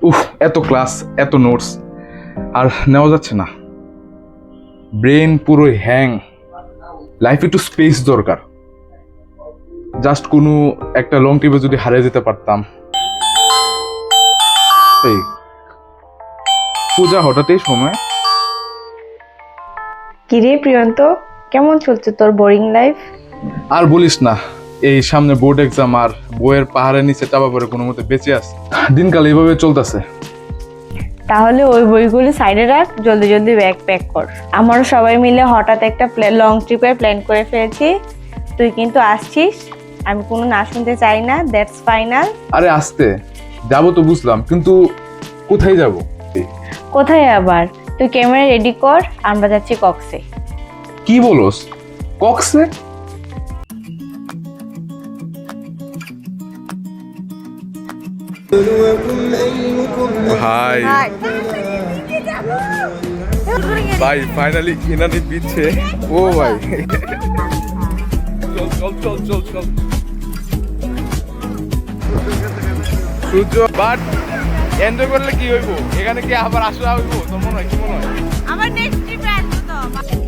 উফ, এত ক্লাস, এত নোটস আর নেওয়া যাচ্ছে না। ব্রেন পুরো হ্যাং। লাইফে একটু স্পেস দরকার। জাস্ট কোনো একটা লং ট্রিপে যদি হারিয়ে যেতে পারতাম। এই পূজা হঠাৎই সময়। কিরে প্রিয়ন্ত, কেমন চলছে তোর বোরিং লাইফ? আর বলিস না, এই সামনে বোর্ড এক্সাম আর বইয়ের পাহাড়ের নিচে চাপা পড়ে কোনো মতে বেঁচে আছে। দিনকাল এইভাবে চলতেছে। তাহলে ওই বইগুলো সাইডে রাখ, জলদি জলদি ব্যাগ প্যাক কর। আমারও সবাই মিলে হঠাৎ একটা লং ট্রিপের প্ল্যান করে ফেলেছি। তুই কিন্তু আসছিস, আমি কোনো না শুনতে চাই না, দ্যাটস ফাইনাল। আরে আসতে যাবো তো বুঝলাম, কিন্তু কোথায় যাব? কোথায় আবার? তুই ক্যামেরা রেডি কর, আমরা যাচ্ছি কক্সে। কি বলস? কক্সে? ভাই ভাই ফাইনালি ইনানি পিচ্ছে। ও ভাই চল চল চল চল চল সূর্য, বাট এনজয় করলে কি হইব? এখানে কি আবার আসা হইব? তোর মনে হয়, কি মনে হয়? আমার নেক্সট ট্রিপে আসবো তো।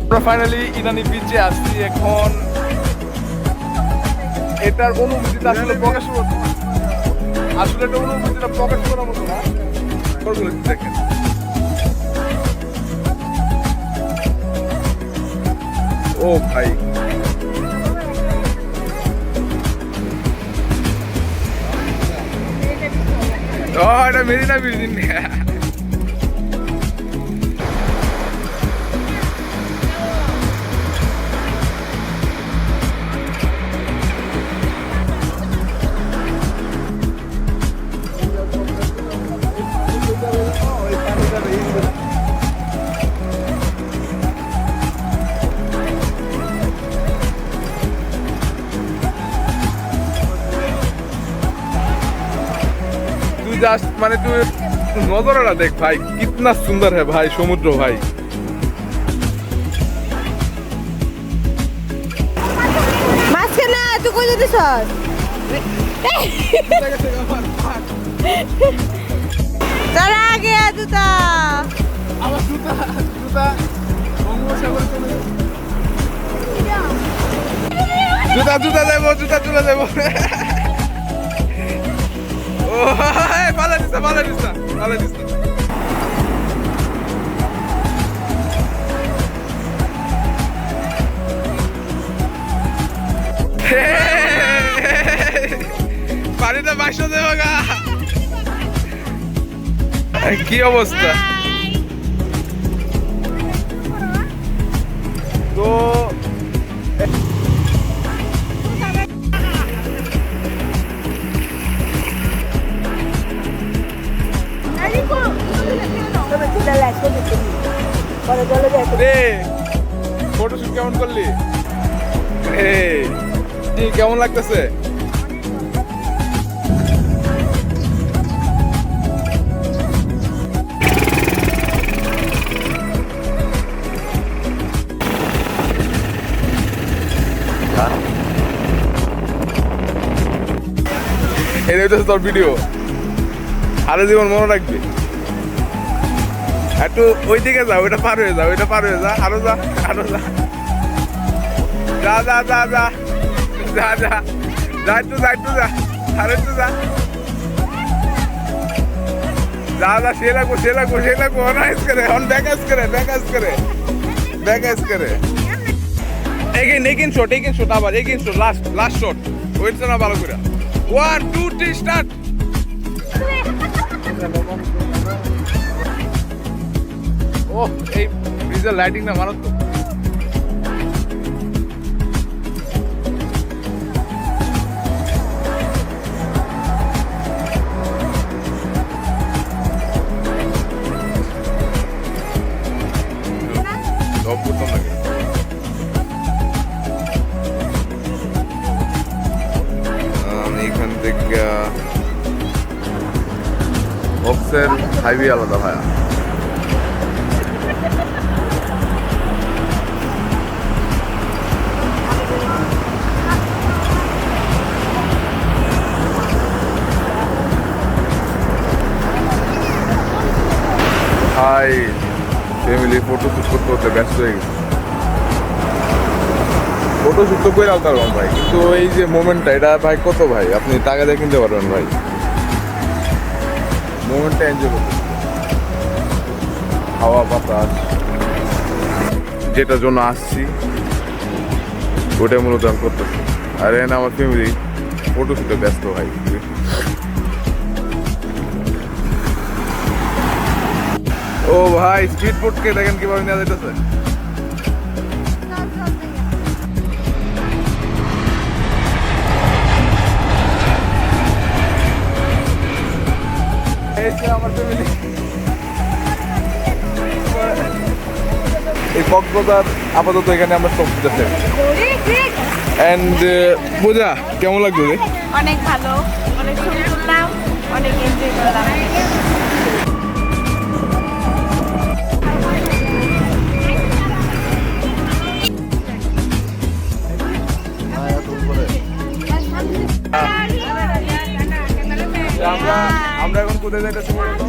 আমরা ফাইনালি ইনানি বিচে আসছি। এখন এটার অনুভূতিটা আসলে প্রকাশ করতে, আসলে এটা অনুভূতিটা প্রকাশ করার মতো না। দেখেন ও ভাই, ও এটা মেরিনা বিচ। জাস্ট মানে তুই নজরাটা দেখ ভাই, কিতনা সুন্দর है ভাই সমুদ্র ভাই। মাঝখানে তুই কই যেতে স্যার? তার আগে জুতা, আমার জুতা জুতা বঙ্গোপসাগরে চলে যাবে। জুতা জুতা দেব, জুতা জুতা দেব। ও ভালো দিস, ভালো দিস, ভালো দিস। পানিটা বাসা দেবো গা। কি অবস্থা? তো ফটোশুট কেমন করলি? কেমন লাগতেছে? এটা হইতেছে তোর ভিডিও, আরে জীবন মনে রাখবি। একটু ওই দিকে যা, ওইটা পার হয়ে যা, ওইটা পার হয়ে যা, আরো যা, আরো যা, যা যা যা যা যা যা যা, একটু যা, একটু যা, আর একটু যা যা যা, সে লাগবো, সে লাগবো, সে লাগবো। অনাইস করে, অন ব্যাকাস করে, ব্যাকাস করে, ব্যাকাস করে। এগেন শট, এগেন শট, আবার again shot, last last shot. Wait না ভালো করে। 1 2 3 স্টার্ট। ও এই ব্রিজের লাইটিং না মারাত্মক। আমি এখান থেকে কক্সের হাইওয়ে আলাদা ভাইয়া। ফটো শুট করতে করতে ব্যস্ত হয়ে গেছি। ফটো শুট তো করে আলতাম ভাই, কিন্তু এই যে মোমেন্টটা এটা ভাই কত ভাই আপনি টাকা দিয়ে কিনতে পারবেন ভাই। মোমেন্টটা এনজয় করতে, হাওয়া বাতাস যেটার জন্য আসছি ওটাই মূলত আমি করতেছি। আর এখানে আমার ফ্যামিলি ফটো শুটে ব্যস্ত ভাই। ও ভাই স্ট্রিট ফুডকে দেখেন কিভাবে নেওয়া যাইতেছে। আমার ফ্যামিলি এই কক্সবাজার আপাতত এখানে আমরা সব দিতেছি। অ্যান্ড পূজা কেমন লাগলো রে? অনেক ভালো, অনেক ছবি তুললাম, অনেক এনজয় করলাম। আমরা এখন কোথায় যাইতেছি বলতো?